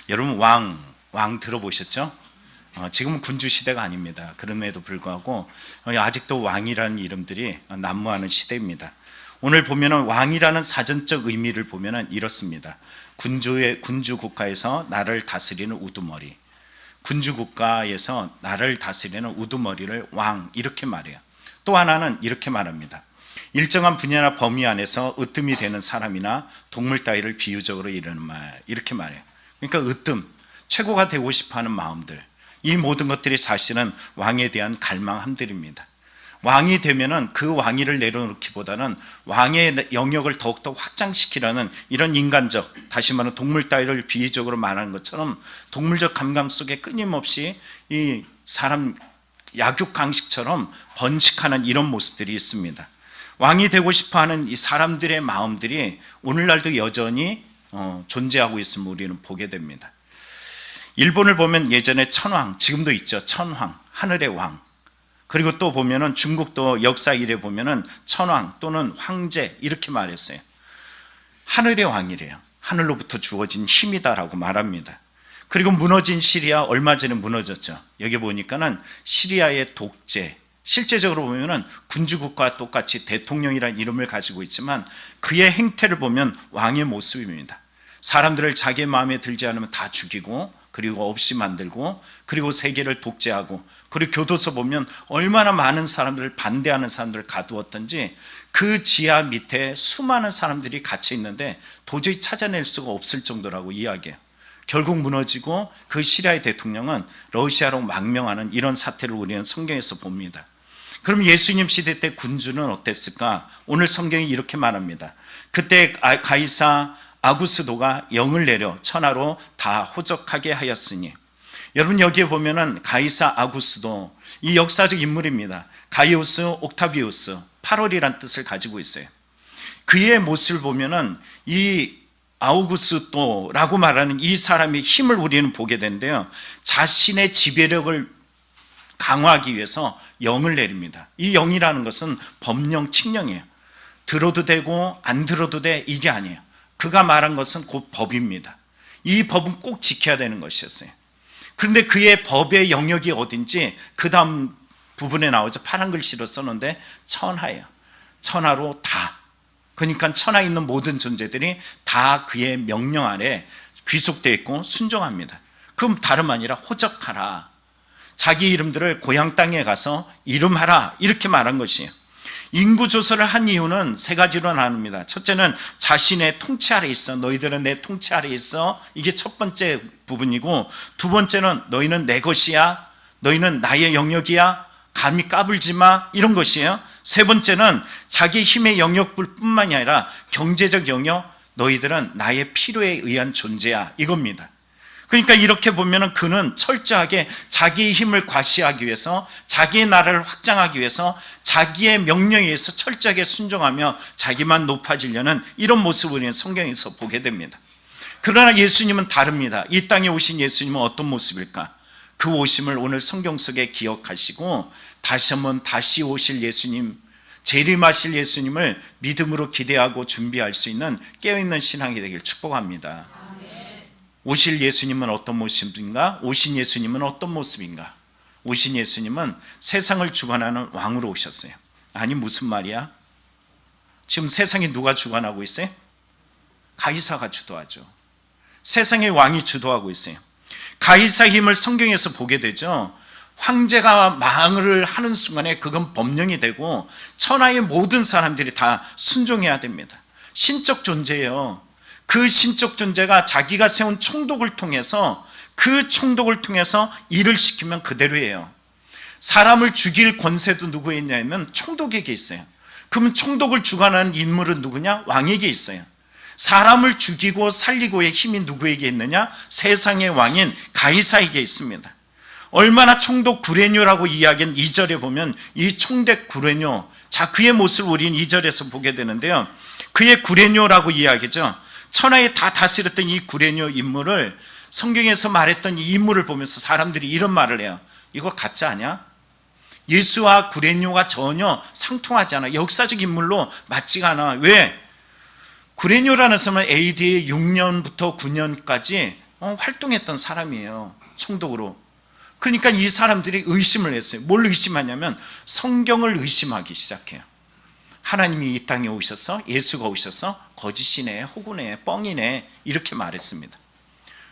여러분 왕 들어보셨죠? 지금은 군주 시대가 아닙니다. 그럼에도 불구하고 아직도 왕이라는 이름들이 난무하는 시대입니다. 오늘 보면은 왕이라는 사전적 의미를 보면은 이렇습니다. 군주 국가에서 나를 다스리는 우두머리, 군주 국가에서 나를 다스리는 우두머리를 왕, 이렇게 말해요. 또 하나는 이렇게 말합니다. 일정한 분야나 범위 안에서 으뜸이 되는 사람이나 동물 따위를 비유적으로 이르는 말, 이렇게 말해요. 그러니까 으뜸, 최고가 되고 싶어하는 마음들, 이 모든 것들이 사실은 왕에 대한 갈망함들입니다. 왕이 되면은 그 왕위를 내려놓기보다는 왕의 영역을 더욱더 확장시키려는 이런 인간적, 다시 말하면 동물 따위를 비유적으로 말하는 것처럼 동물적 감각 속에 끊임없이 이 사람 약육강식처럼 번식하는 이런 모습들이 있습니다. 왕이 되고 싶어하는 이 사람들의 마음들이 오늘날도 여전히 존재하고 있음을 우리는 보게 됩니다. 일본을 보면 예전에 천황, 지금도 있죠. 천황, 하늘의 왕. 그리고 또 보면은 중국도 역사 이래 보면은 천황 또는 황제, 이렇게 말했어요. 하늘의 왕이래요. 하늘로부터 주어진 힘이다라고 말합니다. 그리고 무너진 시리아, 얼마 전에 무너졌죠. 여기 보니까는 시리아의 독재, 실제적으로 보면은 군주국가와 똑같이 대통령이라는 이름을 가지고 있지만 그의 행태를 보면 왕의 모습입니다. 사람들을 자기의 마음에 들지 않으면 다 죽이고, 그리고 없이 만들고, 그리고 세계를 독재하고, 그리고 교도소 보면 얼마나 많은 사람들을, 반대하는 사람들을 가두었던지 그 지하 밑에 수많은 사람들이 갇혀 있는데 도저히 찾아낼 수가 없을 정도라고 이야기해요. 결국 무너지고 그 시리아의 대통령은 러시아로 망명하는 이런 사태를 우리는 성경에서 봅니다. 그럼 예수님 시대 때 군주는 어땠을까? 오늘 성경이 이렇게 말합니다. 그때 가이사 아구스도가 영을 내려 천하로 다 호적하게 하였으니, 여러분 여기에 보면은 가이사 아구스도, 이 역사적 인물입니다. 가이우스 옥타비우스, 8월이란 뜻을 가지고 있어요. 그의 모습을 보면은 이 아우구스도라고 말하는 이 사람의 힘을 우리는 보게 되는데요, 자신의 지배력을 강화하기 위해서 영을 내립니다. 이 영이라는 것은 법령, 칙령이에요. 들어도 되고 안 들어도 돼, 이게 아니에요. 그가 말한 것은 곧 법입니다. 이 법은 꼭 지켜야 되는 것이었어요. 그런데 그의 법의 영역이 어딘지 그 다음 부분에 나오죠. 파란 글씨로 써놓은데 천하예요. 천하로 다. 그러니까 천하에 있는 모든 존재들이 다 그의 명령 아래 귀속되어 있고 순종합니다. 그럼 다름 아니라 호적하라. 자기 이름들을 고향 땅에 가서 이름하라, 이렇게 말한 것이에요. 인구조사를 한 이유는 세 가지로 나눕니다. 첫째는 자신의 통치 아래 있어, 너희들은 내 통치 아래 있어, 이게 첫 번째 부분이고, 두 번째는 너희는 내 것이야, 너희는 나의 영역이야, 감히 까불지 마, 이런 것이에요. 세 번째는 자기 힘의 영역뿐만이 아니라 경제적 영역, 너희들은 나의 필요에 의한 존재야, 이겁니다. 그러니까 이렇게 보면은 그는 철저하게 자기의 힘을 과시하기 위해서, 자기의 나라를 확장하기 위해서 자기의 명령에 의해서 철저하게 순종하며 자기만 높아지려는 이런 모습을 우리는 성경에서 보게 됩니다. 그러나 예수님은 다릅니다. 이 땅에 오신 예수님은 어떤 모습일까? 그 오심을 오늘 성경 속에 기억하시고 다시 한번 다시 오실 예수님, 재림하실 예수님을 믿음으로 기대하고 준비할 수 있는 깨어있는 신앙이 되길 축복합니다. 오실 예수님은 어떤 모습인가? 오신 예수님은 어떤 모습인가? 오신 예수님은 세상을 주관하는 왕으로 오셨어요. 아니, 무슨 말이야? 지금 세상에 누가 주관하고 있어요? 가이사가 주도하죠. 세상의 왕이 주도하고 있어요. 가이사 힘을 성경에서 보게 되죠. 황제가 망을 하는 순간에 그건 법령이 되고 천하의 모든 사람들이 다 순종해야 됩니다. 신적 존재예요. 그 신적 존재가 자기가 세운 총독을 통해서, 그 총독을 통해서 일을 시키면 그대로예요. 사람을 죽일 권세도 누구에 있냐면 총독에게 있어요. 그러면 총독을 주관하는 인물은 누구냐? 왕에게 있어요. 사람을 죽이고 살리고의 힘이 누구에게 있느냐? 세상의 왕인 가이사에게 있습니다. 얼마나 총독 구레뇨라고 이야기한 2절에 보면 이 총독 구레뇨, 자, 그의 모습을 우리는 2절에서 보게 되는데요, 그의 구레뇨라고 이야기죠. 천하에 다 다스렸던 이 구레뇨 인물을, 성경에서 말했던 이 인물을 보면서 사람들이 이런 말을 해요. 이거 가짜 아니야? 예수와 구레뇨가 전혀 상통하지 않아. 역사적 인물로 맞지가 않아. 왜? 구레뇨라는 사람은 AD 6년부터 9년까지 활동했던 사람이에요. 총독으로. 그러니까 이 사람들이 의심을 했어요. 뭘 의심하냐면 성경을 의심하기 시작해요. 하나님이 이 땅에 오셔서, 예수가 오셔서 거짓이네, 호구네, 뻥이네 이렇게 말했습니다.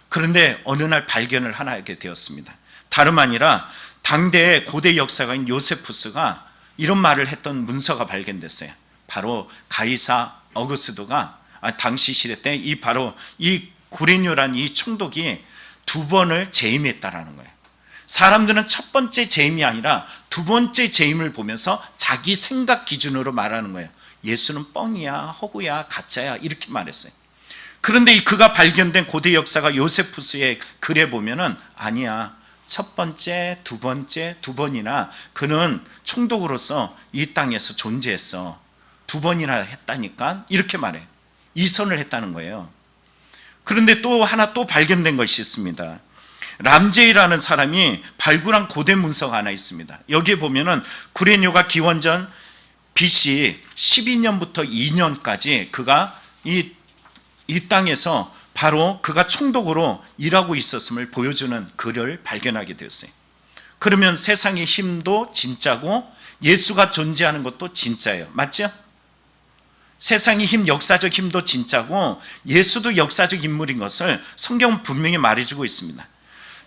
그런데 어느 날 발견을 하나 하게 되었습니다. 다름 아니라 당대의 고대 역사가인 요세푸스가 이런 말을 했던 문서가 발견됐어요. 바로 가이사 어구스도가 당시 시대 때 바로 이 구레뇨란 이 총독이 2번을 재임했다라는 거예요. 사람들은 첫 번째 재임이 아니라 2번째 재임을 보면서 자기 생각 기준으로 말하는 거예요. 예수는 뻥이야, 허구야, 가짜야 이렇게 말했어요. 그런데 그가 발견된 고대 역사가 요세푸스의 글에 보면은 아니야, 첫 번째, 2번째, 2번이나 그는 총독으로서 이 땅에서 존재했어. 2번이나 했다니까 이렇게 말해. 이선을 했다는 거예요. 그런데 또 하나 또 발견된 것이 있습니다. 람제이라는 사람이 발굴한 고대 문서가 하나 있습니다. 여기에 보면은 구레뇨가 기원전 BC 12년부터 2년까지 그가 이 땅에서 바로 그가 총독으로 일하고 있었음을 보여주는 글을 발견하게 되었어요. 그러면 세상의 힘도 진짜고 예수가 존재하는 것도 진짜예요. 맞죠? 세상의 힘, 역사적 힘도 진짜고 예수도 역사적 인물인 것을 성경은 분명히 말해주고 있습니다.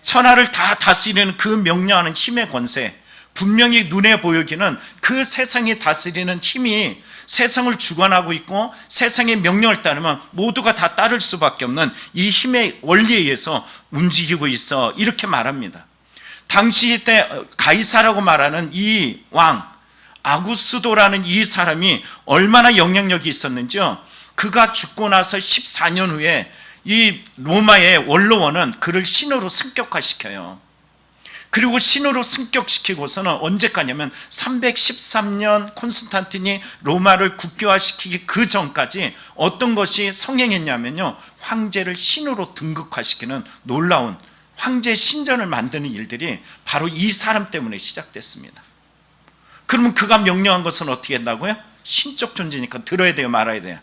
천하를 다 다스리는 그 명령하는 힘의 권세, 분명히 눈에 보이기는 그 세상이 다스리는 힘이 세상을 주관하고 있고 세상의 명령을 따르면 모두가 다 따를 수밖에 없는 이 힘의 원리에 의해서 움직이고 있어 이렇게 말합니다. 당시 때 가이사라고 말하는 이 왕 아구스도라는 이 사람이 얼마나 영향력이 있었는지요. 그가 죽고 나서 14년 후에 이 로마의 원로원은 그를 신으로 승격화시켜요. 그리고 신으로 승격시키고서는 언제까지냐면 313년 콘스탄틴이 로마를 국교화시키기 그 전까지 어떤 것이 성행했냐면요, 황제를 신으로 등극화시키는 놀라운 황제 신전을 만드는 일들이 바로 이 사람 때문에 시작됐습니다. 그러면 그가 명령한 것은 어떻게 한다고요? 신적 존재니까 들어야 돼요, 말아야 돼요?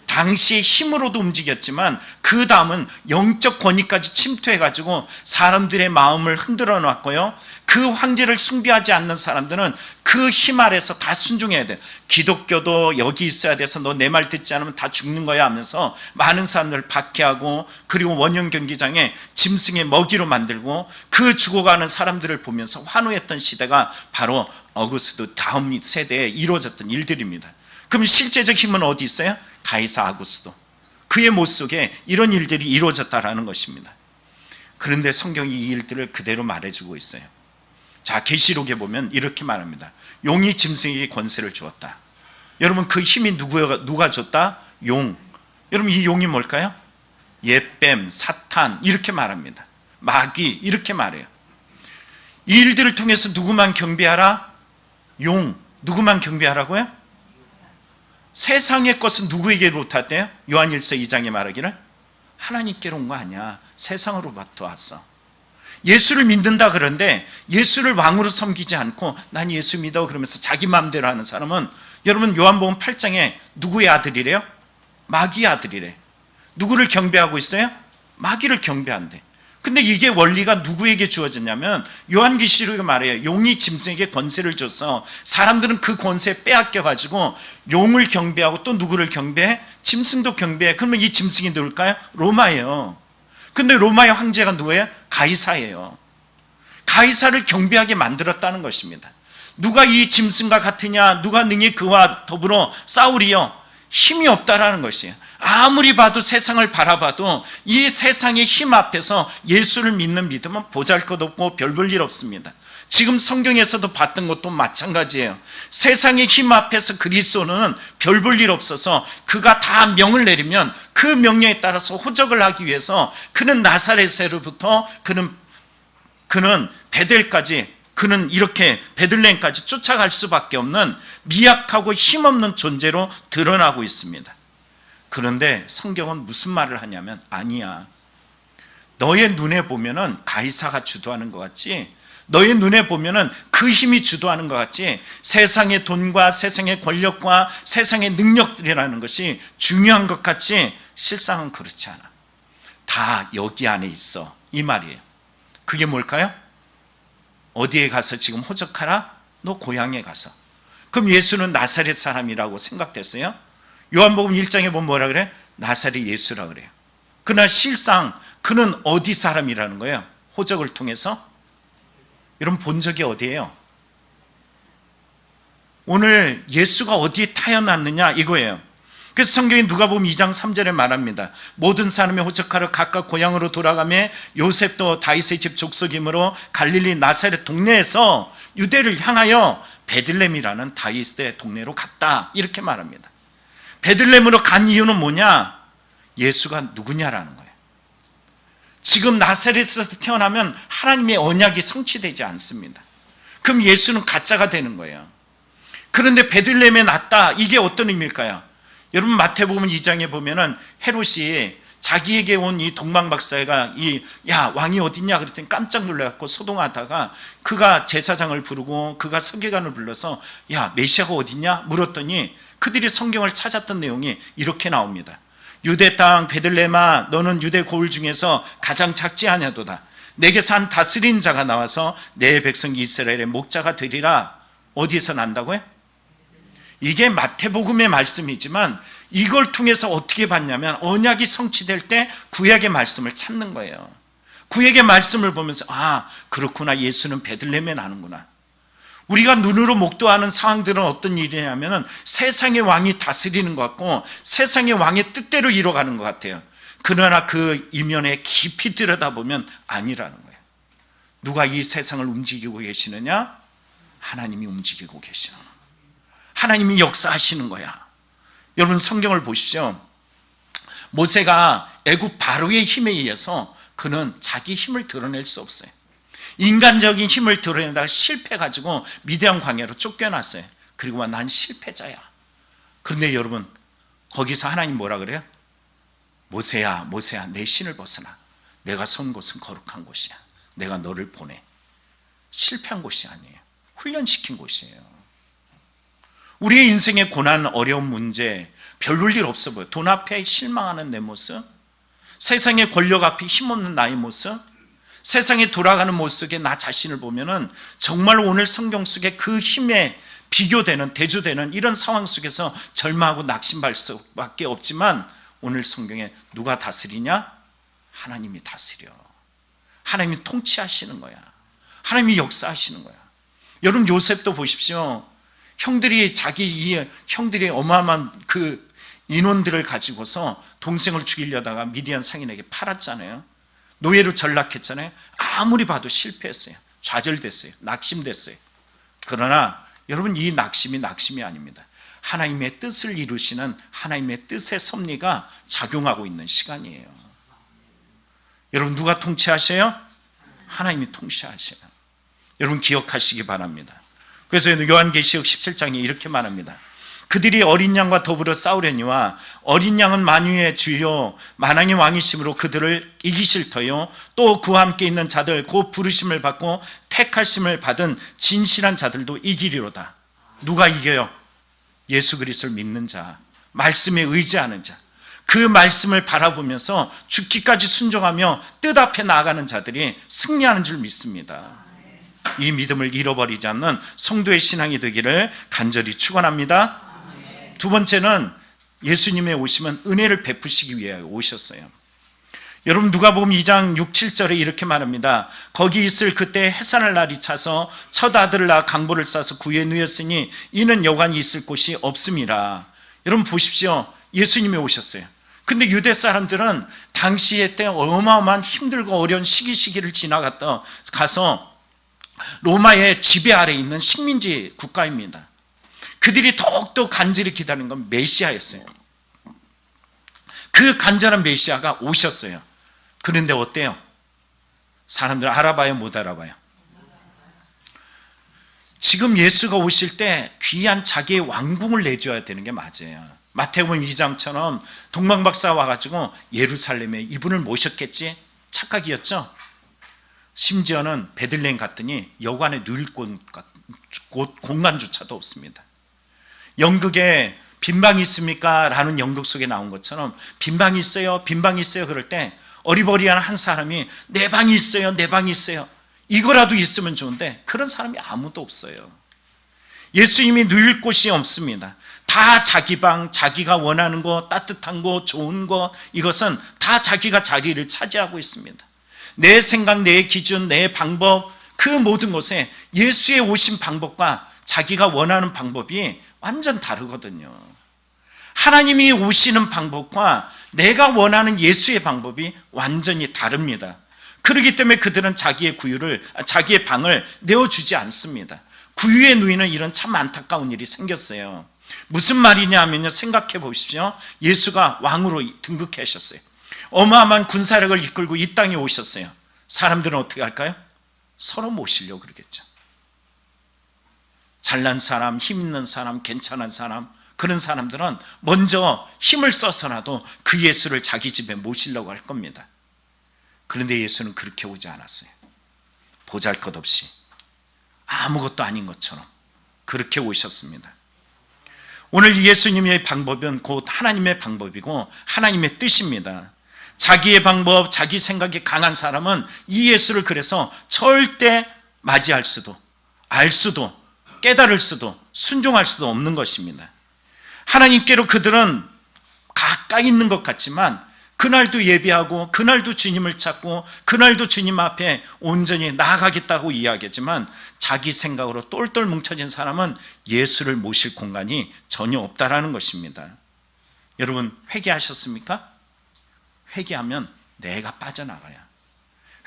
당시 힘으로도 움직였지만 그 다음은 영적 권위까지 침투해가지고 사람들의 마음을 흔들어 놨고요. 그 황제를 숭배하지 않는 사람들은 그 힘 아래서 다 순종해야 돼. 기독교도 여기 있어야 돼서 너 내 말 듣지 않으면 다 죽는 거야 하면서 많은 사람들을 박해하고 그리고 원형 경기장에 짐승의 먹이로 만들고 그 죽어가는 사람들을 보면서 환호했던 시대가 바로 어구스도 다음 세대에 이루어졌던 일들입니다. 그럼 실제적 힘은 어디 있어요? 가이사 아구스도. 그의 못 속에 이런 일들이 이루어졌다라는 것입니다. 그런데 성경이 이 일들을 그대로 말해주고 있어요. 자, 계시록에 보면 이렇게 말합니다. 용이 짐승에게 권세를 주었다. 여러분, 그 힘이 누가 줬다? 용. 여러분, 이 용이 뭘까요? 옛뱀, 사탄 이렇게 말합니다. 마귀 이렇게 말해요. 이 일들을 통해서 누구만 경배하라? 용. 누구만 경배하라고요? 세상의 것은 누구에게로부터 왔대요? 요한일서 2장에 말하기를 하나님께로 온 거 아니야. 세상으로부터 왔어. 예수를 믿는다 그런데 예수를 왕으로 섬기지 않고 난 예수 믿어 그러면서 자기 마음대로 하는 사람은 여러분 요한복음 8장에 누구의 아들이래요? 마귀의 아들이래. 누구를 경배하고 있어요? 마귀를 경배한대. 근데 이게 원리가 누구에게 주어졌냐면 요한계시록에 말해요. 용이 짐승에게 권세를 줘서 사람들은 그 권세 빼앗겨가지고 용을 경배하고 또 누구를 경배해? 짐승도 경배해. 그러면 이 짐승이 누굴까요? 로마예요. 근데 로마의 황제가 누구예요? 가이사예요. 가이사를 경배하게 만들었다는 것입니다. 누가 이 짐승과 같으냐? 누가 능히 그와 더불어 싸우리요? 힘이 없다라는 것이에요. 아무리 봐도 세상을 바라봐도 이 세상의 힘 앞에서 예수를 믿는 믿음은 보잘것없고 별 볼 일 없습니다. 지금 성경에서도 봤던 것도 마찬가지예요. 세상의 힘 앞에서 그리스도는 별 볼 일 없어서 그가 다 명을 내리면 그 명령에 따라서 호적을 하기 위해서 그는 나사렛으로부터 그는 베델까지 그는 이렇게 베들레헴까지 쫓아갈 수밖에 없는 미약하고 힘없는 존재로 드러나고 있습니다. 그런데 성경은 무슨 말을 하냐면 아니야. 너의 눈에 보면은 가이사가 주도하는 것 같지, 너의 눈에 보면은 그 힘이 주도하는 것 같지, 세상의 돈과 세상의 권력과 세상의 능력들이라는 것이 중요한 것 같지, 실상은 그렇지 않아. 다 여기 안에 있어, 이 말이에요. 그게 뭘까요? 어디에 가서 지금 호적하라? 너 고향에 가서. 그럼 예수는 나사렛 사람이라고 생각됐어요? 요한복음 1장에 보면 뭐라 그래? 나사렛 예수라 그래요. 그러나 실상 그는 어디 사람이라는 거예요? 호적을 통해서. 여러분, 본 적이 어디예요? 오늘 예수가 어디에 타여났느냐 이거예요. 그래서 성경에 누가복음 2장 3절에 말합니다. 모든 사람이 호적하러 각각 고향으로 돌아가며 요셉도 다윗의 집 족속이므로 갈릴리 나사렛 동네에서 유대를 향하여 베들레헴이라는 다윗의 동네로 갔다, 이렇게 말합니다. 베들레헴으로 간 이유는 뭐냐? 예수가 누구냐라는 거예요. 지금 나사렛에서 태어나면 하나님의 언약이 성취되지 않습니다. 그럼 예수는 가짜가 되는 거예요. 그런데 베들레헴에 났다, 이게 어떤 의미일까요? 여러분, 마태복음 2장에 보면은 헤롯이 자기에게 온 이 동방박사가 야, 왕이 어딨냐 그랬더니 깜짝 놀라갖고 소동하다가 그가 제사장을 부르고 그가 서기관을 불러서 야, 메시아가 어딨냐 물었더니 그들이 성경을 찾았던 내용이 이렇게 나옵니다. 유대 땅 베들레헴아, 너는 유대 고을 중에서 가장 작지 아니하도다. 내게서 한 다스린 자가 나와서 내 백성 이스라엘의 목자가 되리라. 어디에서 난다고요? 이게 마태복음의 말씀이지만 이걸 통해서 어떻게 봤냐면 언약이 성취될 때 구약의 말씀을 찾는 거예요. 구약의 말씀을 보면서 그렇구나, 예수는 베들레헴에 나는구나. 우리가 눈으로 목도하는 상황들은 어떤 일이냐면 세상의 왕이 다스리는 것 같고 세상의 왕의 뜻대로 이뤄가는 것 같아요. 그러나 그 이면에 깊이 들여다보면 아니라는 거예요. 누가 이 세상을 움직이고 계시느냐? 하나님이 움직이고 계시는 거예요. 하나님이 역사하시는 거야. 여러분, 성경을 보시죠. 모세가 애굽 바로의 힘에 의해서 그는 자기 힘을 드러낼 수 없어요. 인간적인 힘을 드러내다가 실패해가지고 미디안 광야로 쫓겨났어요. 그리고 난 실패자야. 그런데 여러분, 거기서 하나님 뭐라 그래요? 모세야, 모세야, 내 신을 벗어나. 내가 선 곳은 거룩한 곳이야. 내가 너를 보내. 실패한 곳이 아니에요. 훈련시킨 곳이에요. 우리의 인생의 고난, 어려운 문제, 별볼 일 없어 보여. 돈 앞에 실망하는 내 모습, 세상의 권력 앞에 힘없는 나의 모습, 세상에 돌아가는 모습 속에 나 자신을 보면은 정말 오늘 성경 속에 그 힘에 비교되는, 대조되는 이런 상황 속에서 절망하고 낙심할 수밖에 없지만 오늘 성경에 누가 다스리냐? 하나님이 다스려. 하나님이 통치하시는 거야. 하나님이 역사하시는 거야. 여러분, 요셉도 보십시오. 형들이 형들이 어마어마한 그 인원들을 가지고서 동생을 죽이려다가 미디안 상인에게 팔았잖아요. 노예로 전락했잖아요. 아무리 봐도 실패했어요. 좌절됐어요. 낙심됐어요. 그러나 여러분, 이 낙심이 아닙니다. 하나님의 뜻을 이루시는 하나님의 뜻의 섭리가 작용하고 있는 시간이에요. 여러분, 누가 통치하셔요? 하나님이 통치하셔요. 여러분, 기억하시기 바랍니다. 그래서 요한계시록 17장에 이렇게 말합니다. 그들이 어린 양과 더불어 싸우려니와 어린 양은 만유의 주요 만왕의 왕이심으로 그들을 이기실 터요, 또 그와 함께 있는 자들 곧 부르심을 받고 택하심을 받은 진실한 자들도 이기리로다. 누가 이겨요? 예수 그리스도를 믿는 자, 말씀에 의지하는 자, 그 말씀을 바라보면서 죽기까지 순종하며 뜻 앞에 나아가는 자들이 승리하는 줄 믿습니다. 이 믿음을 잃어버리지 않는 성도의 신앙이 되기를 간절히 축원합니다. 두 번째는 예수님의 오심은 은혜를 베푸시기 위해 오셨어요. 여러분, 누가복음 2장 6, 7절에 이렇게 말합니다. 거기 있을 그때 해산할 날이 차서 첫 아들을 낳아 강보를 싸서 구유에 누였으니 이는 여관이 있을 곳이 없음이라. 여러분 보십시오. 예수님이 오셨어요. 근데 유대 사람들은 당시에 때 어마어마한 힘들고 어려운 시기를 지나갔다 가서 로마의 지배 아래 있는 식민지 국가입니다. 그들이 더욱더 간절히 기다리는 건 메시아였어요. 그 간절한 메시아가 오셨어요. 그런데 어때요? 사람들 알아봐요, 못 알아봐요? 지금 예수가 오실 때 귀한 자기의 왕궁을 내줘야 되는 게 맞아요. 마태복음 2장처럼 동방박사 와가지고 예루살렘에 이분을 모셨겠지? 착각이었죠? 심지어는 베들레헴 갔더니 여관에 누울 공간조차도 없습니다. 연극에 빈방이 있습니까? 라는 연극 속에 나온 것처럼 빈방이 있어요, 빈방이 있어요. 그럴 때 어리버리한 한 사람이 내 방이 있어요, 내 방이 있어요, 이거라도 있으면 좋은데 그런 사람이 아무도 없어요. 예수님이 누일 곳이 없습니다. 다 자기 방, 자기가 원하는 거, 따뜻한 거, 좋은 거, 이것은 다 자기가 자리를 차지하고 있습니다. 내 생각, 내 기준, 내 방법, 그 모든 것에 예수의 오신 방법과 자기가 원하는 방법이 완전 다르거든요. 하나님이 오시는 방법과 내가 원하는 예수의 방법이 완전히 다릅니다. 그렇기 때문에 그들은 자기의 방을 내어주지 않습니다. 구유에 누이는 이런 참 안타까운 일이 생겼어요. 무슨 말이냐 하면요, 생각해 보십시오. 예수가 왕으로 등극하셨어요. 어마어마한 군사력을 이끌고 이 땅에 오셨어요. 사람들은 어떻게 할까요? 서로 모시려고 그러겠죠. 잘난 사람, 힘 있는 사람, 괜찮은 사람, 그런 사람들은 먼저 힘을 써서라도 그 예수를 자기 집에 모시려고 할 겁니다. 그런데 예수는 그렇게 오지 않았어요. 보잘것없이 아무것도 아닌 것처럼 그렇게 오셨습니다. 오늘 예수님의 방법은 곧 하나님의 방법이고 하나님의 뜻입니다. 자기의 방법, 자기 생각이 강한 사람은 이 예수를 그래서 절대 맞이할 수도, 알 수도, 깨달을 수도, 순종할 수도 없는 것입니다. 하나님께로 그들은 가까이 있는 것 같지만 그날도 예배하고 그날도 주님을 찾고 그날도 주님 앞에 온전히 나아가겠다고 이야기하지만 자기 생각으로 똘똘 뭉쳐진 사람은 예수를 모실 공간이 전혀 없다라는 것입니다. 여러분, 회개하셨습니까? 회개하면 내가 빠져나가요.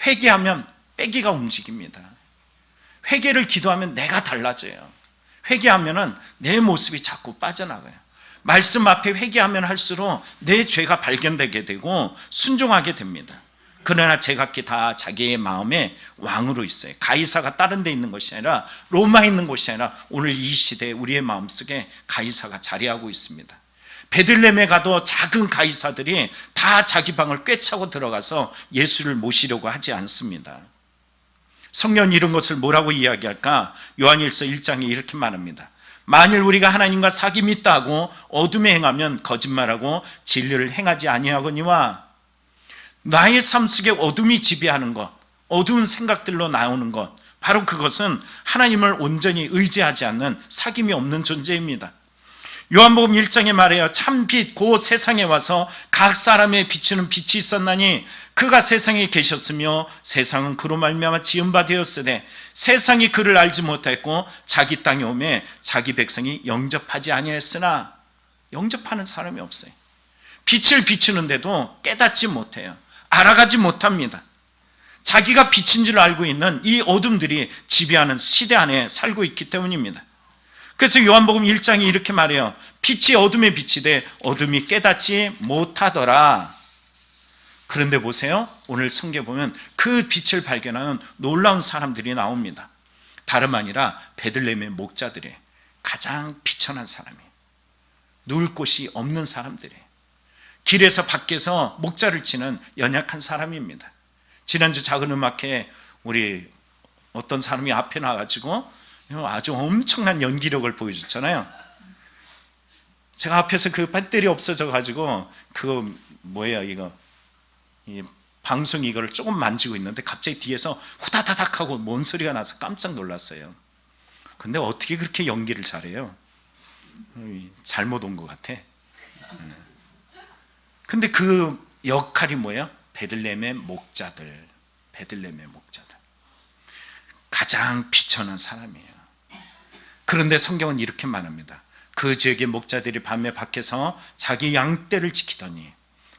회개하면 빼기가 움직입니다. 회개를 기도하면 내가 달라져요. 회개하면 내 모습이 자꾸 빠져나가요. 말씀 앞에 회개하면 할수록 내 죄가 발견되게 되고 순종하게 됩니다. 그러나 제각기 다 자기의 마음에 왕으로 있어요. 가이사가 다른 데 있는 것이 아니라 로마에 있는 곳이 아니라 오늘 이 시대에 우리의 마음속에 가이사가 자리하고 있습니다. 베들레헴에 가도 작은 가이사들이 다 자기 방을 꿰차고 들어가서 예수를 모시려고 하지 않습니다. 성경은 이런 것을 뭐라고 이야기할까? 요한일서 1장에 이렇게 말합니다. 만일 우리가 하나님과 사귐이 있다 하고 어둠에 행하면 거짓말하고 진리를 행하지 아니하거니와, 나의 삶 속에 어둠이 지배하는 것, 어두운 생각들로 나오는 것, 바로 그것은 하나님을 온전히 의지하지 않는 사귐이 없는 존재입니다. 요한복음 1장에 말해요. 참 빛 곧 세상에 와서 각 사람에 비추는 빛이 있었나니 그가 세상에 계셨으며 세상은 그로 말미암아 지은 바 되었으되 세상이 그를 알지 못했고 자기 땅에 오매 자기 백성이 영접하지 아니하였으나, 영접하는 사람이 없어요. 빛을 비추는데도 깨닫지 못해요. 알아가지 못합니다. 자기가 빛인 줄 알고 있는 이 어둠들이 지배하는 시대 안에 살고 있기 때문입니다. 그래서 요한복음 1장이 이렇게 말해요. 빛이 어둠에 비치되 어둠이 깨닫지 못하더라. 그런데 보세요. 오늘 성경에 보면 그 빛을 발견하는 놀라운 사람들이 나옵니다. 다름 아니라 베들레헴의 목자들이 가장 비천한 사람이에요. 누울 곳이 없는 사람들이에요. 길에서 밖에서 목자를 치는 연약한 사람입니다. 지난주 작은 음악회 우리 어떤 사람이 앞에 나와가지고 아주 엄청난 연기력을 보여줬잖아요. 제가 앞에서 그 배터리 없어져가지고 그거 뭐예요 이거, 이 방송 이거를 조금 만지고 있는데 갑자기 뒤에서 후다다닥 하고 뭔 소리가 나서 깜짝 놀랐어요. 근데 어떻게 그렇게 연기를 잘해요? 잘못 온 것 같아. 근데 그 역할이 뭐예요? 베들레헴의 목자들, 베들레헴의 목자들, 가장 비천한 사람이에요. 그런데 성경은 이렇게 말합니다. 그 지역의 목자들이 밤에 밖에서 자기 양떼를 지키더니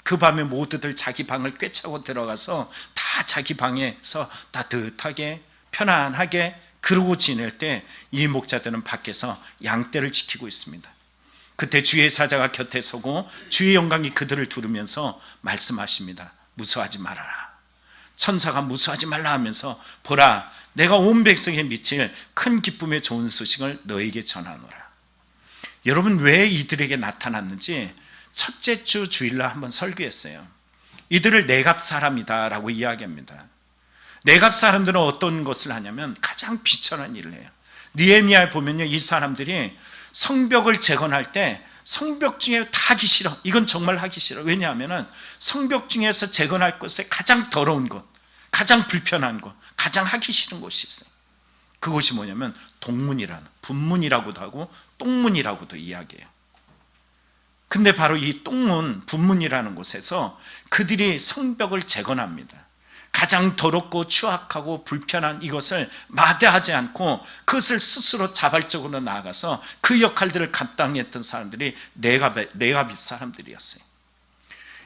그 밤에 모두들 자기 방을 꿰차고 들어가서 다 자기 방에서 따뜻하게 편안하게 그러고 지낼 때 이 목자들은 밖에서 양떼를 지키고 있습니다. 그때 주의 사자가 곁에 서고 주의 영광이 그들을 두르면서 말씀하십니다. 무서워하지 말아라. 천사가 무서워하지 말라 하면서 보라, 내가 온 백성에 미칠 큰 기쁨의 좋은 소식을 너에게 전하노라. 여러분, 왜 이들에게 나타났는지 첫째 주 주일날 한번 설교했어요. 이들을 내갑 사람이다 라고 이야기합니다. 내갑 사람들은 어떤 것을 하냐면 가장 비천한 일을 해요. 느헤미야에 보면요, 이 사람들이 성벽을 재건할 때 성벽 중에 다 하기 싫어. 이건 정말 하기 싫어. 왜냐하면 성벽 중에서 재건할 곳에 가장 더러운 곳, 가장 불편한 곳, 가장 하기 싫은 곳이 있어요. 그곳이 뭐냐면 동문이라는, 분문이라고도 하고 똥문이라고도 이야기해요. 근데 바로 이 똥문, 분문이라는 곳에서 그들이 성벽을 재건합니다. 가장 더럽고 추악하고 불편한 이것을 마다하지 않고 그것을 스스로 자발적으로 나아가서 그 역할들을 감당했던 사람들이 레갑 사람들이었어요.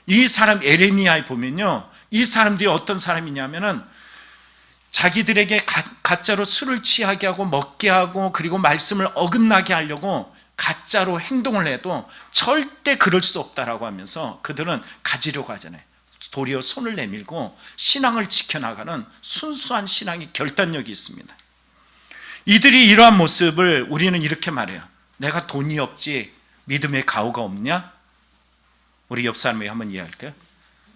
이 사람 에레미야에 보면요, 이 사람들이 어떤 사람이냐면은 자기들에게 가짜로 술을 취하게 하고 먹게 하고 그리고 말씀을 어긋나게 하려고 가짜로 행동을 해도 절대 그럴 수 없다라고 하면서 그들은 가지려고 하잖아요. 도리어 손을 내밀고 신앙을 지켜나가는 순수한 신앙의 결단력이 있습니다. 이들이 이러한 모습을 우리는 이렇게 말해요. 내가 돈이 없지 믿음의 가오가 없냐? 우리 옆 사람에게 한번 이해할까요?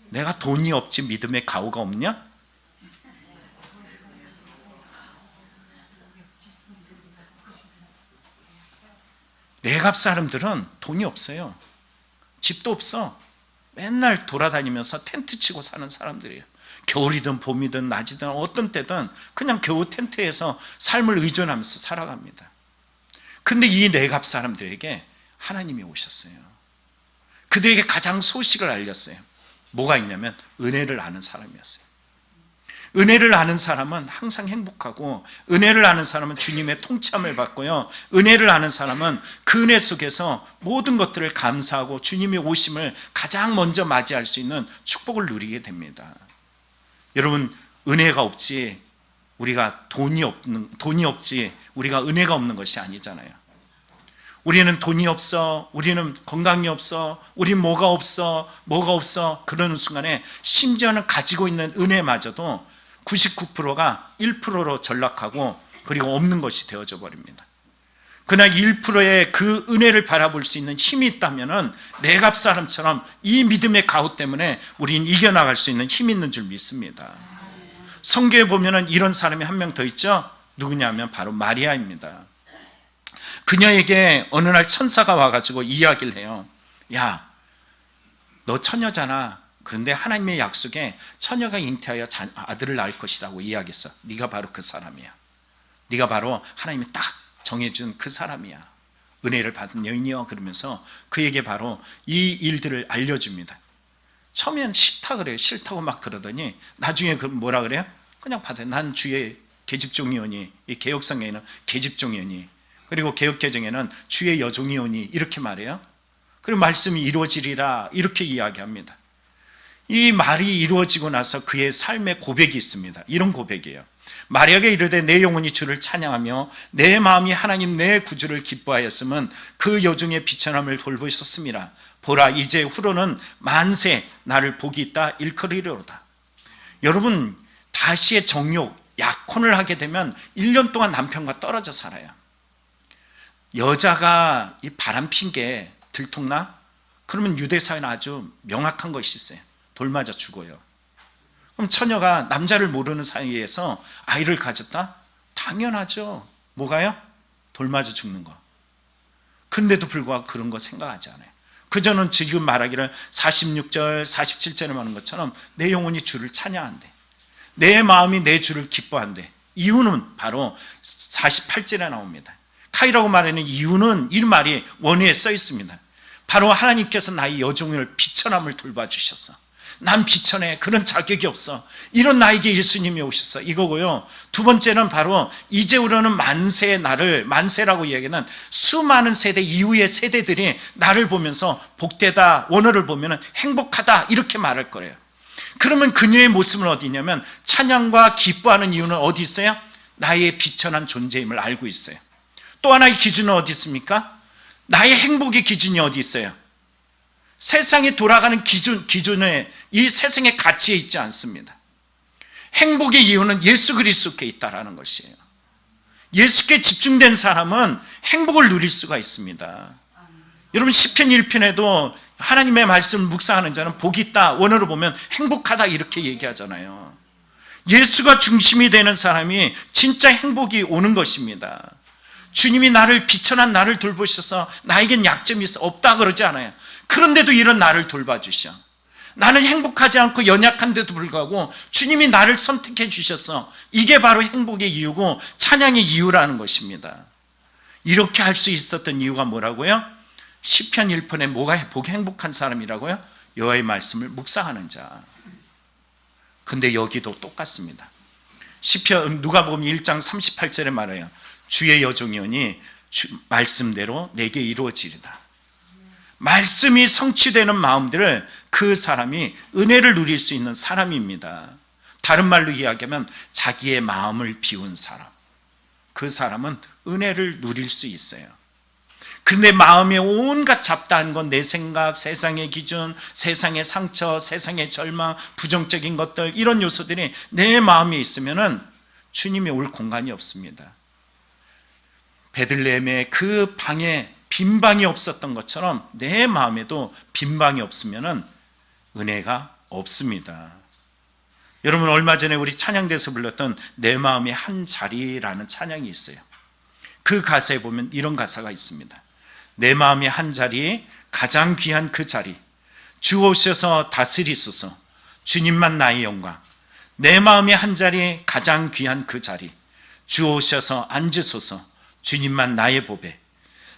내가 돈이 없지 믿음의 가오가 없냐? 레갑 사람들은 돈이 없어요. 집도 없어. 맨날 돌아다니면서 텐트 치고 사는 사람들이에요. 겨울이든 봄이든 낮이든 어떤 때든 그냥 겨우 텐트에서 삶을 의존하면서 살아갑니다. 근데 이 레갑 사람들에게 하나님이 오셨어요. 그들에게 가장 소식을 알렸어요. 뭐가 있냐면 은혜를 아는 사람이었어요. 은혜를 아는 사람은 항상 행복하고, 은혜를 아는 사람은 주님의 통참을 받고요, 은혜를 아는 사람은 그 은혜 속에서 모든 것들을 감사하고 주님의 오심을 가장 먼저 맞이할 수 있는 축복을 누리게 됩니다. 여러분, 은혜가 없지 우리가 돈이 없지 우리가 은혜가 없는 것이 아니잖아요. 우리는 돈이 없어, 우리는 건강이 없어, 우리 뭐가 없어 그러는 순간에 심지어는 가지고 있는 은혜마저도 99%가 1%로 전락하고 그리고 없는 것이 되어져 버립니다. 그러나 1%의 그 은혜를 바라볼 수 있는 힘이 있다면 레갑 사람처럼 이 믿음의 가호 때문에 우리는 이겨나갈 수 있는 힘이 있는 줄 믿습니다. 성경에 보면 이런 사람이 한 명 더 있죠. 누구냐면 바로 마리아입니다. 그녀에게 어느 날 천사가 와가지고 이야기를 해요. 야, 너 처녀잖아. 그런데 하나님의 약속에 처녀가 잉태하여 아들을 낳을 것이라고 이야기했어. 네가 바로 그 사람이야. 네가 바로 하나님이 딱 정해준 그 사람이야. 은혜를 받은 여인이여. 그러면서 그에게 바로 이 일들을 알려줍니다. 처음엔 싫다 그래요. 싫다고 막 그러더니 나중에 뭐라 그래요? 그냥 받아요. 난 주의 계집종이오니, 이 개혁성경에는 계집종이오니, 그리고 개혁개정에는 주의 여종이오니 이렇게 말해요. 그리고 말씀이 이루어지리라 이렇게 이야기합니다. 이 말이 이루어지고 나서 그의 삶의 고백이 있습니다. 이런 고백이에요. 마리아에게 이르되 내 영혼이 주를 찬양하며 내 마음이 하나님 내 구주를 기뻐하였으면 그 여종의 비천함을 돌보셨음이라. 보라, 이제 후로는 만세 나를 복이 있다 일컬으리로다. 여러분, 다시의 정욕, 약혼을 하게 되면 1년 동안 남편과 떨어져 살아요. 여자가 이 바람핀 게 들통나? 그러면 유대사회는 아주 명확한 것이 있어요. 돌 맞아 죽어요. 그럼 처녀가 남자를 모르는 사이에서 아이를 가졌다? 당연하죠. 뭐가요? 돌 맞아 죽는 거. 그런데도 불구하고 그런 거 생각하지 않아요. 그저는 지금 말하기를 46절, 47절에 말하는 것처럼 내 영혼이 주를 찬양한대. 내 마음이 내 주를 기뻐한대. 이유는 바로 48절에 나옵니다. 카이라고 말하는 이유는 이 말이 원어에 써 있습니다. 바로 하나님께서 나의 여종을 비천함을 돌봐주셨어. 난 비천해. 그런 자격이 없어. 이런 나에게 예수님이 오셨어. 이거고요. 두 번째는 바로 이제후로는 만세의 나를, 만세라고 이야기하는 수많은 세대 이후의 세대들이 나를 보면서 복되다, 원어를 보면 행복하다 이렇게 말할 거예요. 그러면 그녀의 모습은 어디 있냐면 찬양과 기뻐하는 이유는 어디 있어요? 나의 비천한 존재임을 알고 있어요. 또 하나의 기준은 어디 있습니까? 나의 행복의 기준이 어디 있어요? 세상이 돌아가는 기준에 이 세상의 가치에 있지 않습니다. 행복의 이유는 예수 그리스도께 있다라는 것이에요. 예수께 집중된 사람은 행복을 누릴 수가 있습니다. 여러분, 시편 1편에도 하나님의 말씀을 묵상하는 자는 복이 있다, 원어로 보면 행복하다 이렇게 얘기하잖아요. 예수가 중심이 되는 사람이 진짜 행복이 오는 것입니다. 주님이 나를 비천한 나를 돌보셔서 나에겐 약점이 없다 그러지 않아요. 그런데도 이런 나를 돌봐주셔. 나는 행복하지 않고 연약한데도 불구하고 주님이 나를 선택해 주셨어. 이게 바로 행복의 이유고 찬양의 이유라는 것입니다. 이렇게 할 수 있었던 이유가 뭐라고요? 시편 1편에 뭐가 보기 행복한 사람이라고요? 여호와의 말씀을 묵상하는 자. 근데 여기도 똑같습니다. 시편 누가복음 1장 38절에 말해요. 주의 여종이오니 말씀대로 내게 이루어지리다. 말씀이 성취되는 마음들을 그 사람이 은혜를 누릴 수 있는 사람입니다. 다른 말로 이야기하면 자기의 마음을 비운 사람, 그 사람은 은혜를 누릴 수 있어요. 근데 마음에 온갖 잡다한 건 내 생각, 세상의 기준, 세상의 상처, 세상의 절망, 부정적인 것들, 이런 요소들이 내 마음에 있으면은 주님이 올 공간이 없습니다. 베들레헴의 그 방에 빈 방이 없었던 것처럼 내 마음에도 빈 방이 없으면은 은혜가 없습니다. 여러분, 얼마 전에 우리 찬양대에서 불렀던 내 마음의 한 자리라는 찬양이 있어요. 그 가사에 보면 이런 가사가 있습니다. 내 마음의 한 자리, 가장 귀한 그 자리, 주 오셔서 다스리소서, 주님만 나의 영광. 내 마음의 한 자리, 가장 귀한 그 자리, 주 오셔서 앉으소서, 주님만 나의 보배.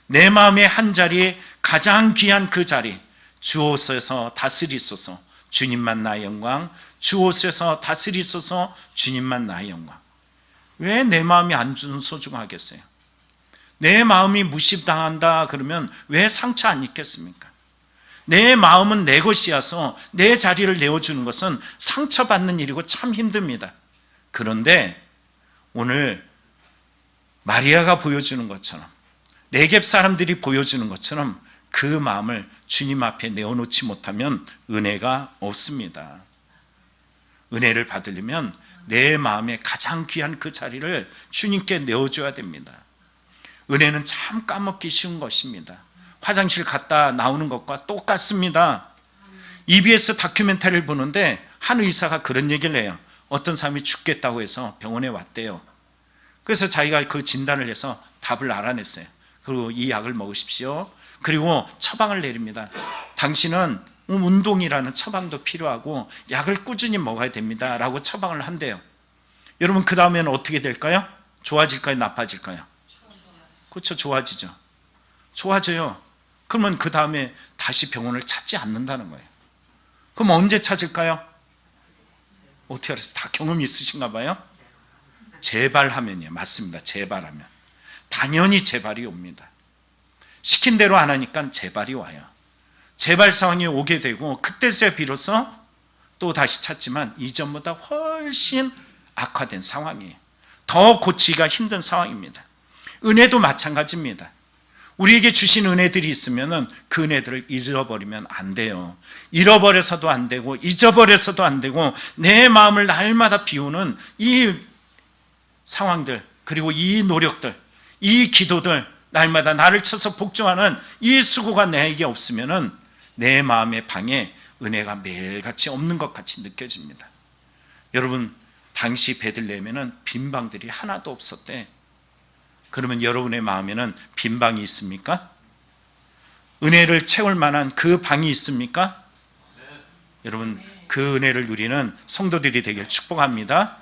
내 마음의 한 자리, 가장 귀한 그 자리, 주 오셔서 다스리소서, 주님만 나의 영광. 주 오셔서 다스리소서, 주님만 나의 영광. 왜 내 마음이 안 소중하겠어요? 내 마음이 무시당한다 그러면 왜 상처 안 입겠습니까? 내 마음은 내 것이어서 내 자리를 내어주는 것은 상처받는 일이고 참 힘듭니다. 그런데 오늘 마리아가 보여주는 것처럼, 네겝 사람들이 보여주는 것처럼 그 마음을 주님 앞에 내어놓지 못하면 은혜가 없습니다. 은혜를 받으려면 내 마음에 가장 귀한 그 자리를 주님께 내어줘야 됩니다. 은혜는 참 까먹기 쉬운 것입니다. 화장실 갔다 나오는 것과 똑같습니다. EBS 다큐멘터리를 보는데 한 의사가 그런 얘기를 해요. 어떤 사람이 죽겠다고 해서 병원에 왔대요. 그래서 자기가 그 진단을 해서 답을 알아냈어요. 그리고 이 약을 먹으십시오. 그리고 처방을 내립니다. 당신은 운동이라는 처방도 필요하고 약을 꾸준히 먹어야 됩니다 라고 처방을 한대요. 여러분, 그 다음에는 어떻게 될까요? 좋아질까요? 나빠질까요? 그렇죠, 좋아지죠. 좋아져요. 그러면 그 다음에 다시 병원을 찾지 않는다는 거예요. 그럼 언제 찾을까요? 어떻게 알았어요? 다 경험이 있으신가 봐요? 재발하면이에요. 맞습니다. 재발하면. 당연히 재발이 옵니다. 시킨 대로 안 하니까 재발이 와요. 재발 상황이 오게 되고 그때서야 비로소 또 다시 찾지만 이전보다 훨씬 악화된 상황이에요. 더 고치기가 힘든 상황입니다. 은혜도 마찬가지입니다. 우리에게 주신 은혜들이 있으면 그 은혜들을 잃어버리면 안 돼요. 잃어버려서도 안 되고 잊어버려서도 안 되고 내 마음을 날마다 비우는 이 상황들, 그리고 이 노력들, 이 기도들, 날마다 나를 쳐서 복종하는 이 수고가 내게 없으면 내 마음의 방에 은혜가 매일같이 없는 것 같이 느껴집니다. 여러분, 당시 베들레헴에는 빈 방들이 하나도 없었대. 그러면 여러분의 마음에는 빈 방이 있습니까? 은혜를 채울 만한 그 방이 있습니까? 여러분, 그 은혜를 누리는 성도들이 되길 축복합니다.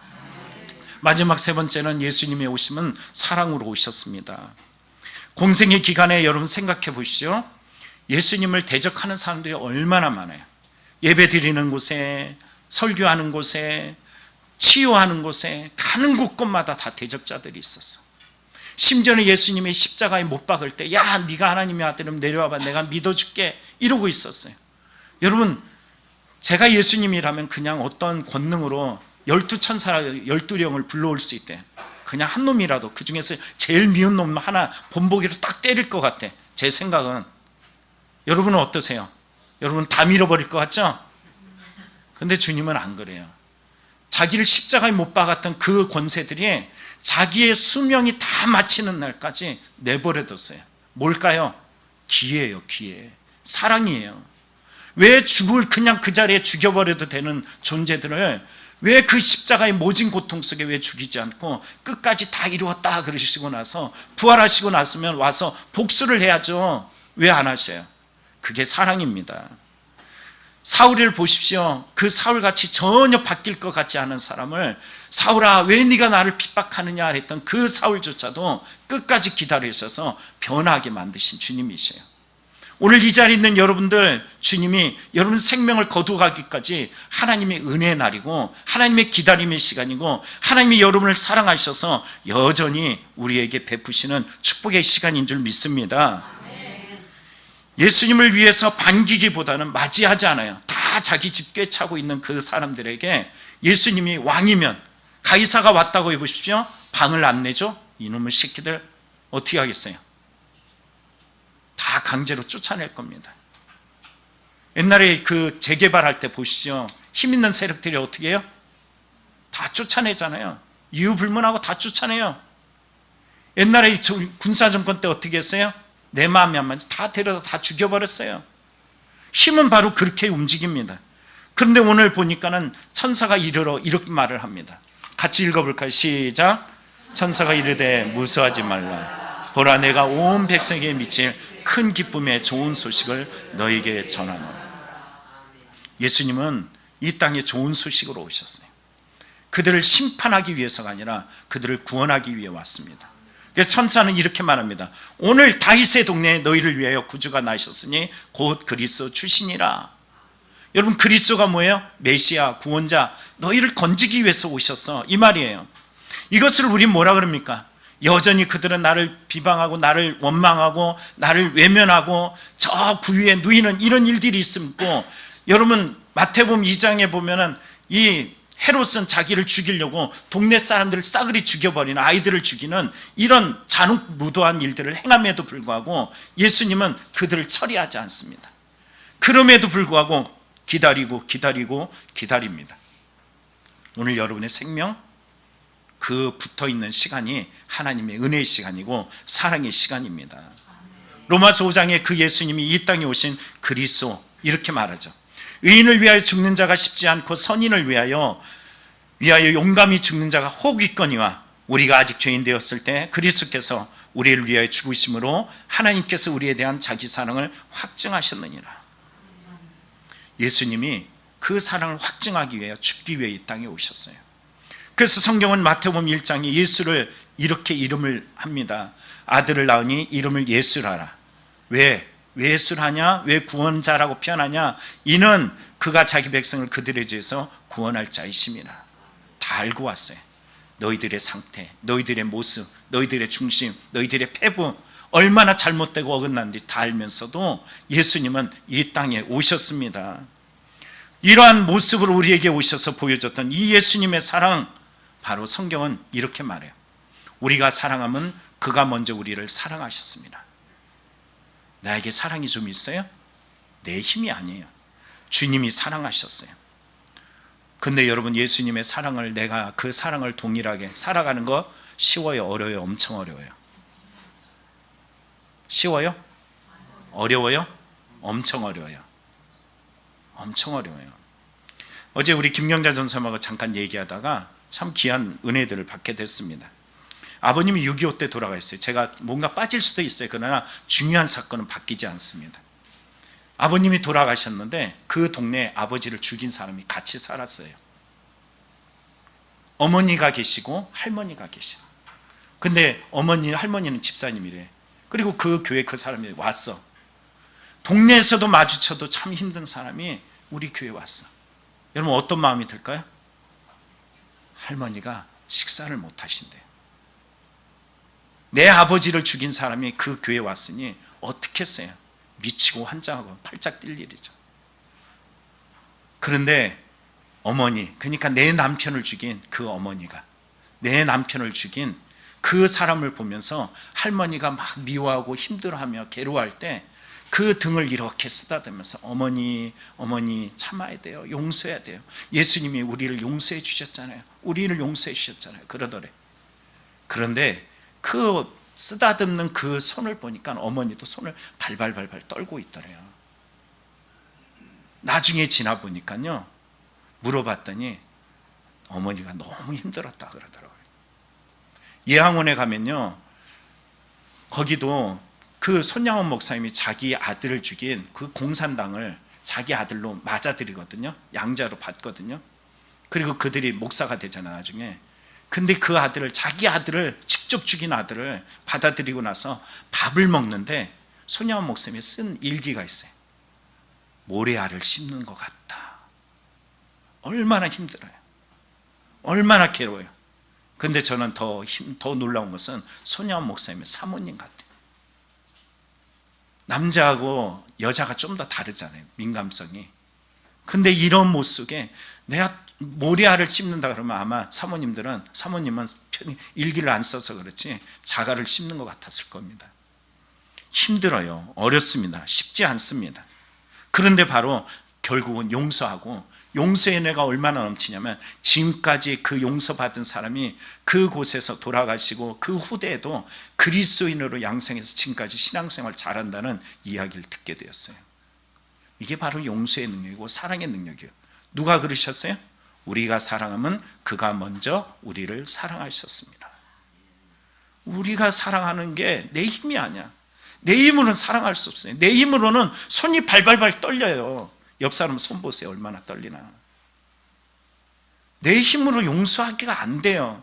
마지막 세 번째는 예수님의 오심은 사랑으로 오셨습니다. 공생의 기간에 여러분 생각해 보시죠. 예수님을 대적하는 사람들이 얼마나 많아요. 예배 드리는 곳에, 설교하는 곳에, 치유하는 곳에, 가는 곳곳마다 다 대적자들이 있었어. 심지어는 예수님이 십자가에 못 박을 때, 야, 네가 하나님의 아들이면 내려와봐, 내가 믿어줄게, 이러고 있었어요. 여러분, 제가 예수님이라면 그냥 어떤 권능으로 12천사 12령을 불러올 수 있대. 그냥 한 놈이라도, 그 중에서 제일 미운 놈 하나 본보기로 딱 때릴 것 같아. 제 생각은. 여러분은 어떠세요? 여러분 다 밀어버릴 것 같죠? 근데 주님은 안 그래요. 자기를 십자가에 못 박았던 그 권세들이 자기의 수명이 다 마치는 날까지 내버려뒀어요. 뭘까요? 기회예요, 기회. 사랑이에요. 왜 그냥 그 자리에 죽여버려도 되는 존재들을 왜 그 십자가의 모진 고통 속에 왜 죽이지 않고 끝까지 다 이루었다 그러시고 나서 부활하시고 났으면 와서 복수를 해야죠. 왜 안 하셔요? 그게 사랑입니다. 사울을 보십시오. 그 사울같이 전혀 바뀔 것 같지 않은 사람을 사울아 왜 네가 나를 핍박하느냐 했던 그 사울조차도 끝까지 기다리셔서 변하게 만드신 주님이세요. 오늘 이 자리에 있는 여러분들, 주님이 여러분 생명을 거두가기까지 하나님의 은혜의 날이고 하나님의 기다림의 시간이고 하나님이 여러분을 사랑하셔서 여전히 우리에게 베푸시는 축복의 시간인 줄 믿습니다. 예수님을 위해서 반기기보다는 맞이하지 않아요. 다 자기 집 꿰차고 있는 그 사람들에게 예수님이 왕이면, 가이사가 왔다고 해보십시오. 방을 안 내죠? 이놈의 새끼들 어떻게 하겠어요? 다 강제로 쫓아낼 겁니다. 옛날에 그 재개발할 때 보시죠. 힘 있는 세력들이 어떻게 해요? 다 쫓아내잖아요. 이유 불문하고 다 쫓아내요. 옛날에 군사정권 때 어떻게 했어요? 내 마음이 안 맞지 다 데려다 다 죽여버렸어요. 힘은 바로 그렇게 움직입니다. 그런데 오늘 보니까는 천사가 이렇게 말을 합니다. 같이 읽어볼까요? 시작. 천사가 이르되 무서워하지 말라. 보라 내가 온 백성에게 미칠 큰 기쁨의 좋은 소식을 너에게 전하노라. 예수님은 이 땅에 좋은 소식으로 오셨어요. 그들을 심판하기 위해서가 아니라 그들을 구원하기 위해 왔습니다. 그래서 천사는 이렇게 말합니다. 오늘 다윗의 동네에 너희를 위하여 구주가 나셨으니 곧 그리스도 출신이라. 여러분 그리스도가 뭐예요? 메시아, 구원자, 너희를 건지기 위해서 오셨어 이 말이에요. 이것을 우리 뭐라 그럽니까? 여전히 그들은 나를 비방하고 나를 원망하고 나를 외면하고 저 구유에 누이는 이런 일들이 있고, 여러분 마태복음 2장에 보면은 이 헤롯은 자기를 죽이려고 동네 사람들을 싸그리 죽여버리는, 아이들을 죽이는 이런 잔혹무도한 일들을 행함에도 불구하고 예수님은 그들을 처리하지 않습니다. 그럼에도 불구하고 기다립니다. 오늘 여러분의 생명, 그 붙어있는 시간이 하나님의 은혜의 시간이고 사랑의 시간입니다. 로마서 5장에 그 예수님이 이 땅에 오신 그리스도, 이렇게 말하죠. 의인을 위하여 죽는 자가 쉽지 않고 선인을 위하여 용감히 죽는 자가 혹 있거니와, 우리가 아직 죄인 되었을 때 그리스도께서 우리를 위하여 죽으심으로 하나님께서 우리에 대한 자기 사랑을 확증하셨느니라. 예수님이 그 사랑을 확증하기 위해 죽기 위해 이 땅에 오셨어요. 그래서 성경은 마태복음 1장에 예수를 이렇게 이름을 합니다. 아들을 낳으니 이름을 예수라라. 왜 예수를 하냐? 왜 구원자라고 표현하냐? 이는 그가 자기 백성을 그들의 죄에서 구원할 자이심이라. 다 알고 왔어요. 너희들의 상태, 너희들의 모습, 너희들의 중심, 너희들의 패부, 얼마나 잘못되고 어긋난지 다 알면서도 예수님은 이 땅에 오셨습니다. 이러한 모습으로 우리에게 오셔서 보여줬던 이 예수님의 사랑, 바로 성경은 이렇게 말해요. 우리가 사랑하면 그가 먼저 우리를 사랑하셨습니다. 나에게 사랑이 좀 있어요? 내 힘이 아니에요. 주님이 사랑하셨어요. 근데 여러분, 예수님의 사랑을, 내가 그 사랑을 동일하게 살아가는 거 쉬워요? 어려워요? 엄청 어려워요. 쉬워요? 어려워요? 엄청 어려워요. 엄청 어려워요. 어제 우리 김경자 전사님하고 잠깐 얘기하다가 참 귀한 은혜들을 받게 됐습니다. 아버님이 6.25 때 돌아가셨어요. 제가 뭔가 빠질 수도 있어요. 그러나 중요한 사건은 바뀌지 않습니다. 아버님이 돌아가셨는데 그 동네에 아버지를 죽인 사람이 같이 살았어요. 어머니가 계시고 할머니가 계시고. 근데 할머니는 집사님이래. 그리고 그 교회 그 사람이 왔어. 동네에서도 마주쳐도 참 힘든 사람이 우리 교회에 왔어. 여러분 어떤 마음이 들까요? 할머니가 식사를 못 하신대요. 내 아버지를 죽인 사람이 그 교회에 왔으니 어떻겠어요? 미치고 환장하고 팔짝 뛸 일이죠. 그런데 어머니, 그러니까 내 남편을 죽인 그 어머니가, 내 남편을 죽인 그 사람을 보면서 할머니가 막 미워하고 힘들어하며 괴로워할 때 그 등을 이렇게 쓰다듬으면서 어머니 참아야 돼요. 용서해야 돼요. 예수님이 우리를 용서해 주셨잖아요. 우리를 용서해 주셨잖아요. 그러더래. 그런데 그 쓰다듬는 그 손을 보니까 어머니도 손을 발발발발 떨고 있더래요. 나중에 지나 보니까요, 물어봤더니 어머니가 너무 힘들었다 그러더라고요. 예항원에 가면요, 거기도 그 손양원 목사님이 자기 아들을 죽인 그 공산당을 자기 아들로 맞아들이거든요. 양자로 받거든요. 그리고 그들이 목사가 되잖아 나중에. 근데 그 아들을, 자기 아들을, 직접 죽인 아들을 받아들이고 나서 밥을 먹는데 손양원 목사님이 쓴 일기가 있어요. 모래알을 씹는 것 같다. 얼마나 힘들어요. 얼마나 괴로워요. 근데 저는 더 놀라운 것은 손양원 목사님의 사모님 같아요. 남자하고 여자가 좀 더 다르잖아요, 민감성이. 근데 이런 모습 속에 내가 모래알을 씹는다 그러면 아마 사모님은 편히 일기를 안 써서 그렇지 자갈을 씹는 것 같았을 겁니다. 힘들어요. 어렵습니다. 쉽지 않습니다. 그런데 바로 결국은 용서하고, 용서의 은혜가 얼마나 넘치냐면 지금까지 그 용서받은 사람이 그곳에서 돌아가시고 그 후대에도 그리스도인으로 양생해서 지금까지 신앙생활 잘한다는 이야기를 듣게 되었어요. 이게 바로 용서의 능력이고 사랑의 능력이에요. 누가 그러셨어요? 우리가 사랑하면 그가 먼저 우리를 사랑하셨습니다. 우리가 사랑하는 게 내 힘이 아니야. 내 힘으로는 사랑할 수 없어요. 내 힘으로는 손이 발발발 떨려요. 옆 사람 손 보세요. 얼마나 떨리나. 내 힘으로 용서하기가 안 돼요.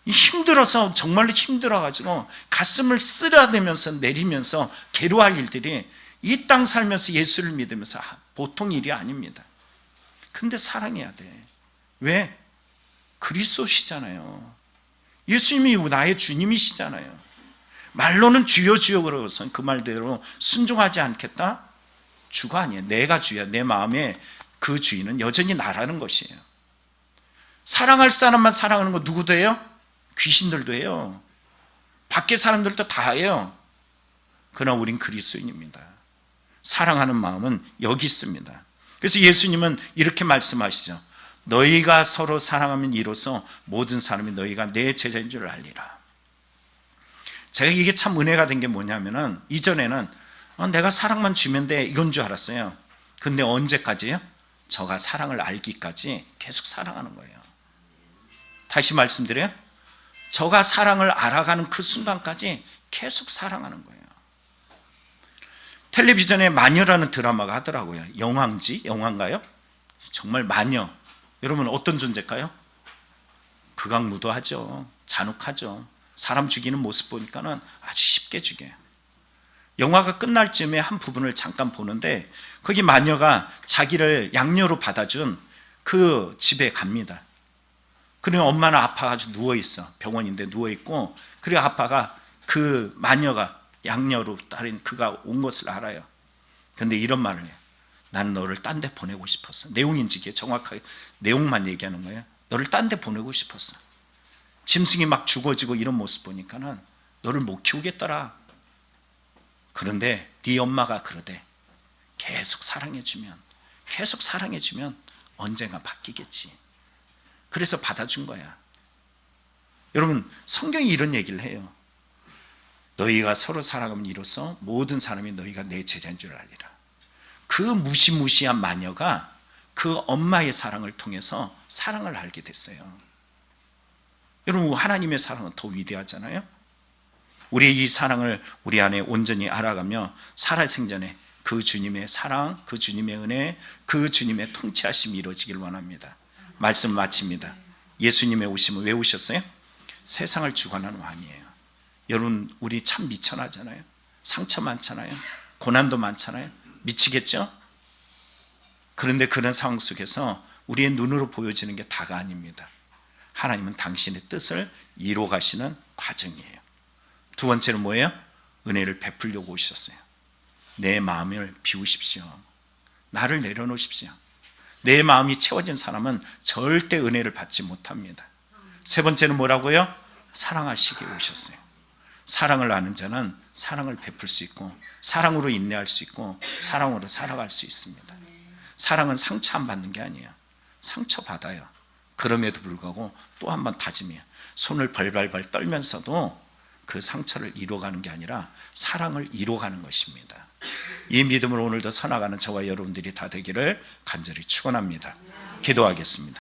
힘들어서, 정말로 힘들어가지고 가슴을 쓰라대면서 내리면서 괴로워할 일들이 이 땅 살면서 예수를 믿으면서 보통 일이 아닙니다. 근데 사랑해야 돼. 왜? 그리스도시잖아요. 예수님이 나의 주님이시잖아요. 말로는 주여 주여 그러고선 그 말대로 순종하지 않겠다? 주가 아니에요. 내가 주야. 내 마음에 그 주인은 여전히 나라는 것이에요. 사랑할 사람만 사랑하는 거 누구도 해요? 귀신들도 해요. 밖에 사람들도 다 해요. 그러나 우린 그리스도인입니다. 사랑하는 마음은 여기 있습니다. 그래서 예수님은 이렇게 말씀하시죠. 너희가 서로 사랑하면 이로써 모든 사람이 너희가 내 제자인 줄 알리라. 제가 이게 참 은혜가 된 게 뭐냐면은, 이전에는 내가 사랑만 주면 돼 이건 줄 알았어요. 근데 언제까지요? 저가 사랑을 알기까지 계속 사랑하는 거예요. 다시 말씀드려요. 저가 사랑을 알아가는 그 순간까지 계속 사랑하는 거예요. 텔레비전에 마녀라는 드라마가 하더라고요. 영화인가요? 정말 마녀. 여러분 어떤 존재일까요? 극악무도하죠. 잔혹하죠. 사람 죽이는 모습 보니까는 아주 쉽게 죽여요. 영화가 끝날 쯤에 한 부분을 잠깐 보는데 거기 마녀가 자기를 양녀로 받아준 그 집에 갑니다. 그리고 엄마는 아파가지고 누워있어. 병원인데 누워있고, 그리고 아빠가 그 마녀가 양녀로 따른 그가 온 것을 알아요. 근데 이런 말을 해요. 나는 너를 딴 데 보내고 싶었어. 내용인지 이게 정확하게 내용만 얘기하는 거예요. 너를 딴 데 보내고 싶었어. 짐승이 막 죽어지고 이런 모습 보니까는 너를 못 키우겠더라. 그런데 네 엄마가 그러대. 계속 사랑해주면 언젠가 바뀌겠지. 그래서 받아준 거야. 여러분 성경이 이런 얘기를 해요. 너희가 서로 사랑하면 이로써 모든 사람이 너희가 내 제자인 줄 알리라. 그 무시무시한 마녀가 그 엄마의 사랑을 통해서 사랑을 알게 됐어요. 여러분 하나님의 사랑은 더 위대하잖아요. 우리의 이 사랑을 우리 안에 온전히 알아가며 살아생전에 그 주님의 사랑, 그 주님의 은혜, 그 주님의 통치하심이 이루어지길 원합니다. 말씀 마칩니다. 예수님의 오심은 왜 오셨어요? 세상을 주관하는 왕이에요. 여러분 우리 참 미천하잖아요. 상처 많잖아요. 고난도 많잖아요. 미치겠죠? 그런데 그런 상황 속에서 우리의 눈으로 보여지는 게 다가 아닙니다. 하나님은 당신의 뜻을 이루어 가시는 과정이에요. 두 번째는 뭐예요? 은혜를 베풀려고 오셨어요. 내 마음을 비우십시오. 나를 내려놓으십시오. 내 마음이 채워진 사람은 절대 은혜를 받지 못합니다. 세 번째는 뭐라고요? 사랑하시게 오셨어요. 사랑을 아는 자는 사랑을 베풀 수 있고, 사랑으로 인내할 수 있고, 사랑으로 살아갈 수 있습니다. 사랑은 상처 안 받는 게 아니에요. 상처 받아요. 그럼에도 불구하고 또 한 번 다짐해요. 손을 벌벌벌 떨면서도 그 상처를 이뤄가는 게 아니라 사랑을 이뤄가는 것입니다. 이 믿음을 오늘도 써나가는 저와 여러분들이 다 되기를 간절히 축원합니다. 기도하겠습니다.